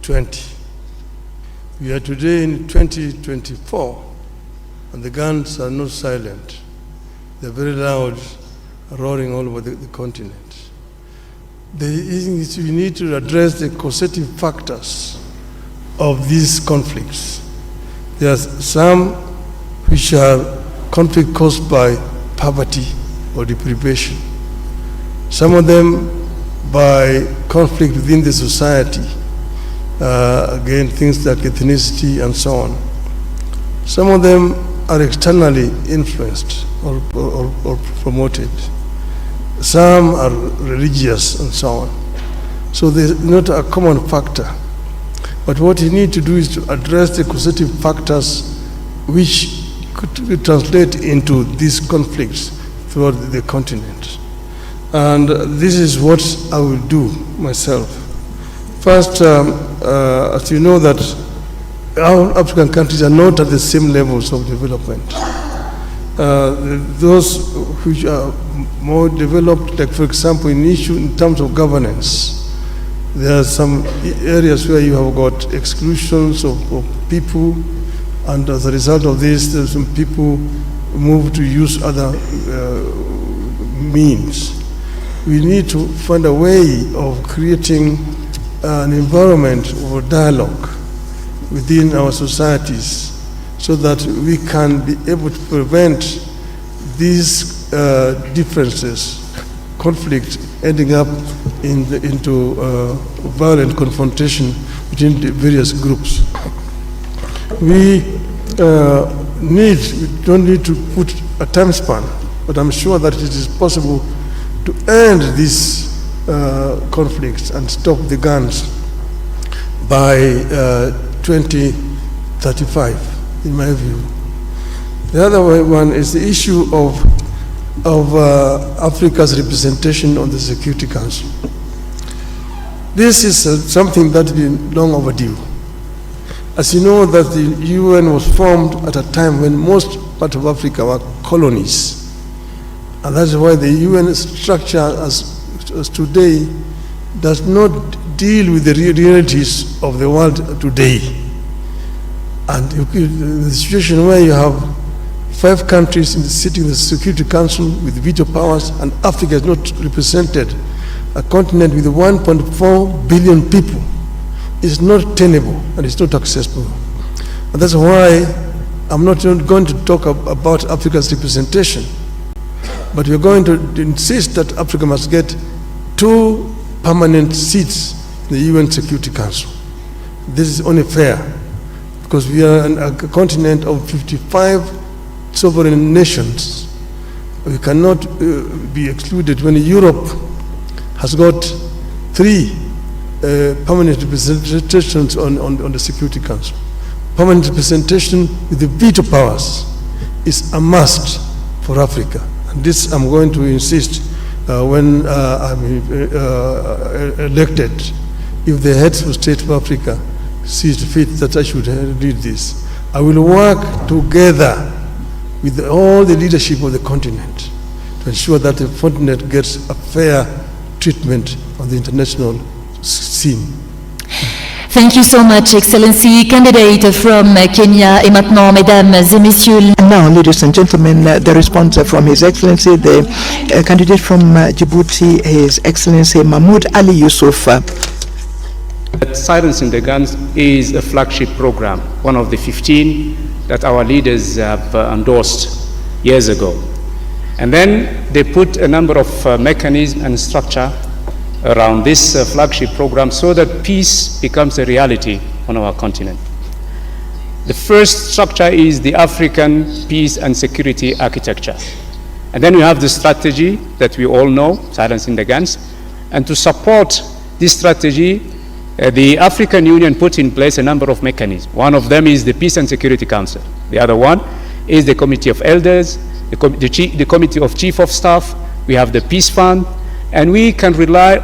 2020. We are today in 2024, and the guns are not silent. They're very loud, roaring all over the continent. We need to address the causative factors of these conflicts. There are some which are conflict caused by poverty or deprivation. Some of them by conflict within the society, again, things like ethnicity and so on. Some of them are externally influenced or promoted. Some are religious and so on. So there's not a common factor. But what you need to do is to address the causative factors which could translate into these conflicts throughout the continent. And this is what I will do myself. First, as you know that our African countries are not at the same levels of development. Those which are more developed, like for example in terms of governance, there are some areas where you have got exclusions of people, and as a result of this, there's some people move to use other means. We need to find a way of creating an environment for dialogue within our societies so that we can be able to prevent these differences, conflict ending up into violent confrontation between the various groups. We don't need to put a time span, but I'm sure that it is possible to end these conflicts and stop the guns by 2035, in my view. The other one is the issue of Africa's representation on the Security Council. This is something that's been long overdue. As you know, that the UN was formed at a time when most parts of Africa were colonies. And that's why the UN structure as today does not deal with the realities of the world today. And in the situation where you have 5 countries sitting in the Security Council with veto powers, and Africa is not represented, a continent with 1.4 billion people, is not tenable and it's not accessible. And that's why I'm not going to talk about Africa's representation, but we're going to insist that Africa must get 2 permanent seats in the UN Security Council. This is only fair, because we are a continent of 55 sovereign nations. We cannot be excluded when Europe has got 3 permanent representations on the Security Council. Permanent representation with the veto powers is a must for Africa. And this I'm going to insist when I'm elected, if the heads of state of Africa sees fit that I should lead this. I will work together with all the leadership of the continent to ensure that the continent gets a fair treatment on the international scene. Thank you so much, Excellency. Candidate from Kenya. Et maintenant, mesdames et messieurs. Now, ladies and gentlemen, the response from His Excellency, the candidate from Djibouti, His Excellency Mahmoud Ali Youssouf. Silencing the Guns is a flagship program, one of the 15 that our leaders have endorsed years ago. And then they put a number of mechanisms and structure around this flagship program so that peace becomes a reality on our continent. The first structure is the African Peace and Security Architecture. And then we have the strategy that we all know, Silencing the Guns. And to support this strategy, the African Union put in place a number of mechanisms. One of them is the Peace and Security Council. The other one is the Committee of Elders, the Committee of Chief of Staff. We have the Peace Fund, and we can rely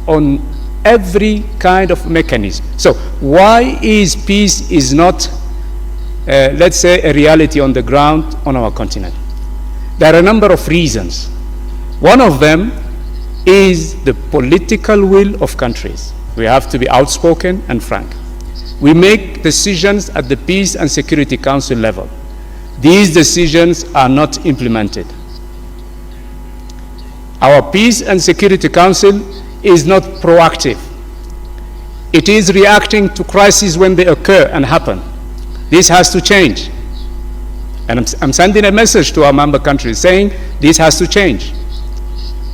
on every kind of mechanism. So why is peace is not, let's say, a reality on the ground on our continent? There are a number of reasons. One of them is the political will of countries. We have to be outspoken and frank. We make decisions at the Peace and Security Council level. These decisions are not implemented. Our Peace and Security Council is not proactive. It is reacting to crises when they occur and happen. This has to change. And I'm sending a message to our member countries saying this has to change.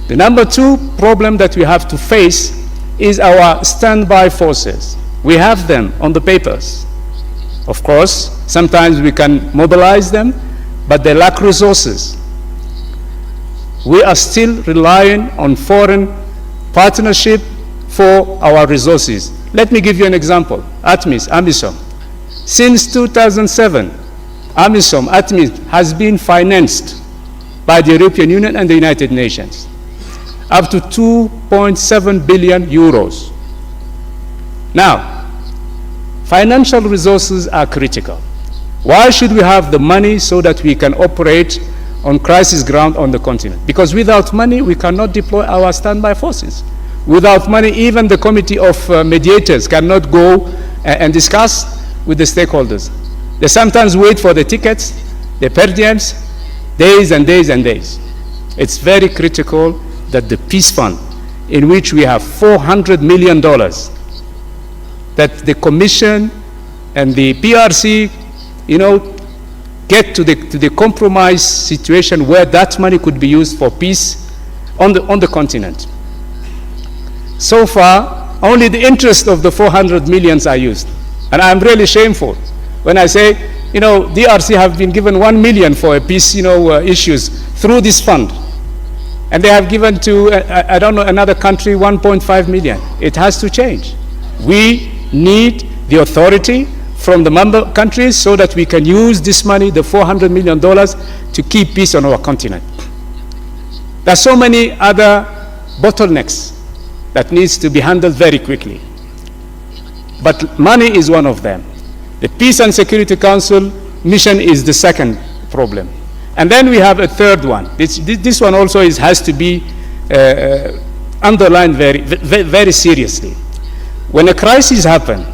The number two problem that we have to face is our standby forces. We have them on the papers. Of course, sometimes we can mobilize them, but they lack resources. We are still relying on foreign partnership for our resources. Let me give you an example. AMISOM. Since 2007, ATMIS has been financed by the European Union and the United Nations up to 2.7 billion euros. Now, financial resources are critical. Why should we have the money so that we can operate on crisis ground on the continent? Because without money, we cannot deploy our standby forces. Without money, even the committee of mediators cannot go and discuss with the stakeholders. They sometimes wait for the tickets, the per diems, days and days and days. It's very critical that the Peace Fund, in which we have $400 million, that the Commission and the PRC, get to the compromise situation where that money could be used for peace on the continent. So far, only the interest of the 400 millions are used. And I'm really shameful when I say, DRC have been given 1 million for a peace, issues through this fund. And they have given to, another country 1.5 million. It has to change. We need the authority from the member countries so that we can use this money, the $400 million, to keep peace on our continent. There are so many other bottlenecks that needs to be handled very quickly. But money is one of them. The Peace and Security Council mission is the second problem. And then we have a third one. This one also has to be underlined very seriously. When a crisis happens,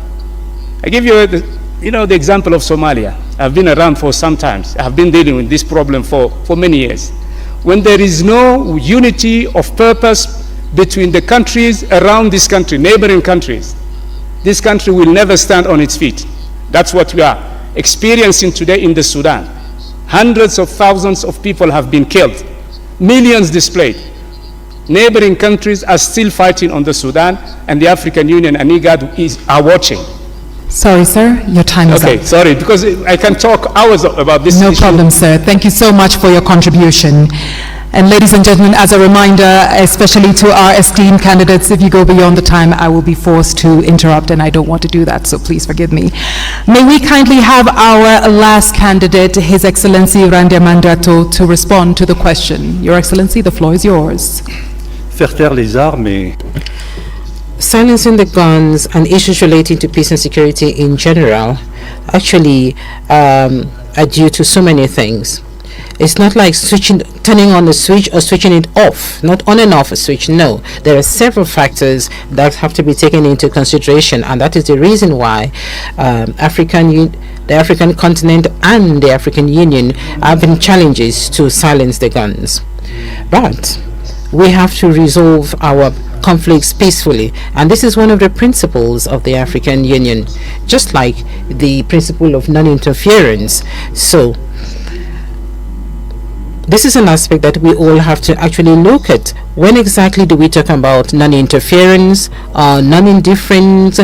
I give you the example of Somalia. I've been around for some time. I've been dealing with this problem for many years. When there is no unity of purpose between the countries around this country, neighboring countries, this country will never stand on its feet. That's what we are experiencing today in the Sudan. Hundreds of thousands of people have been killed, millions displaced. Neighboring countries are still fighting on the Sudan, and the African Union and IGAD are watching. Sorry, sir, your time is up. Okay, sorry, because I can talk hours about this issue. No problem, sir. Thank you so much for your contribution. And ladies and gentlemen, as a reminder, especially to our esteemed candidates, if you go beyond the time, I will be forced to interrupt, and I don't want to do that, so please forgive me. May we kindly have our last candidate, His Excellency Randia Mandato, to respond to the question. Your Excellency, the floor is yours. Faire taire les armes et silencing the guns and issues relating to peace and security in general actually are due to so many things. It's not like turning on the switch or switching it off, not on and off a switch. No, there are several factors that have to be taken into consideration, and that is the reason why the African continent and the African Union have been challenges to silence the guns. But we have to resolve our conflicts peacefully, and this is one of the principles of the African Union, just like the principle of non-interference. So this is an aspect that we all have to actually look at. When exactly do we talk about non-interference or non-indifference,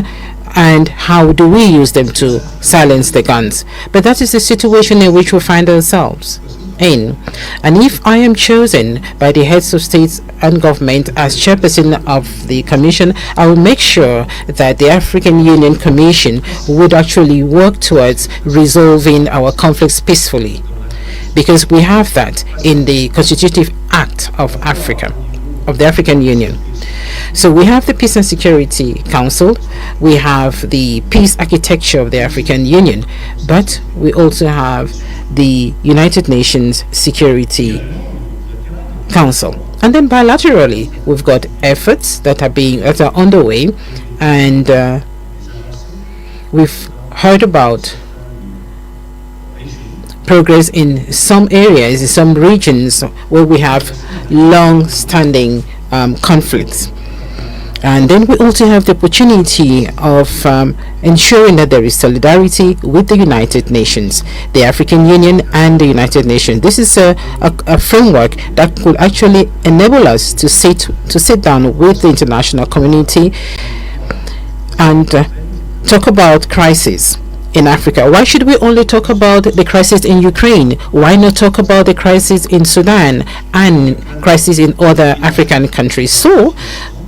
and how do we use them to silence the guns? But that is the situation in which we find ourselves in. And if I am chosen by the heads of states and government as chairperson of the commission, I will make sure that the African Union Commission would actually work towards resolving our conflicts peacefully, because we have that in the Constitutive Act of Africa, of the African Union. So we have the Peace and Security Council, we have the Peace Architecture of the African Union, but we also have the United Nations Security Council. And then bilaterally, we've got efforts that are underway And we've heard about progress in some areas, in some regions where we have long-standing conflicts. And then we also have the opportunity of ensuring that there is solidarity with the United Nations, the African Union and the United Nations. This is a framework that could actually enable us to sit down with the international community and talk about crisis in Africa. Why should we only talk about the crisis in Ukraine? Why not talk about the crisis in Sudan and crisis in other African countries? So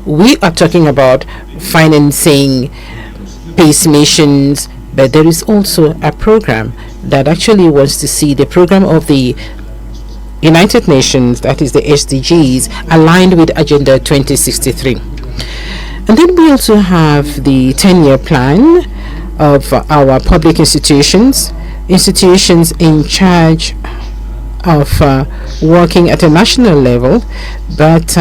we are talking about financing peace missions, but there is also a program that actually wants to see the program of the United Nations, that is the SDGs, aligned with Agenda 2063. And then we also have the 10-year plan of our public institutions in charge of working at a national level, but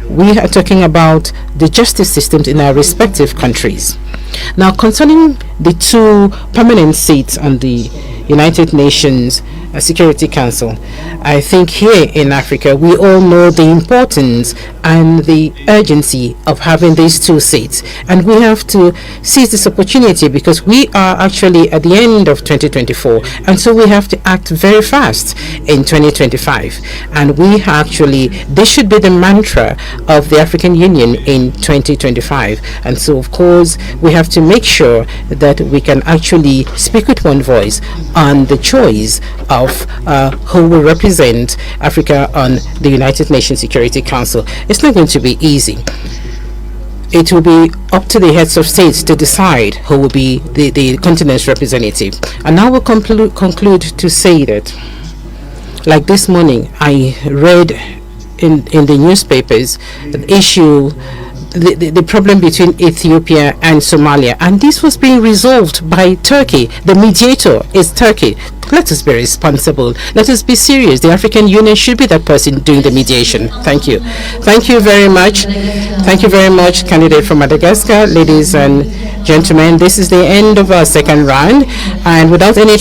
we are talking about the justice systems in our respective countries. Now, concerning the 2 permanent seats on the United Nations Security Council, I think here in Africa we all know the importance and the urgency of having these 2 seats, and we have to seize this opportunity because we are actually at the end of 2024, and so we have to act very fast in 2025. And this should be the mantra of the African Union in 2025. And so of course we have to make sure that we can actually speak with one voice on the choice of who will represent Africa on the United Nations Security Council. It's not going to be easy. It will be up to the heads of states to decide who will be the continent's representative. And now we'll conclude to say that, like this morning, I read in the newspapers the issue, the problem between Ethiopia and Somalia, and this was being resolved by Turkey. The mediator is Turkey. Let us be responsible. Let us be serious. The African Union should be that person doing the mediation. Thank you. Thank you very much. Thank you very much, candidate from Madagascar. Ladies and gentlemen, this is the end of our second round, and without any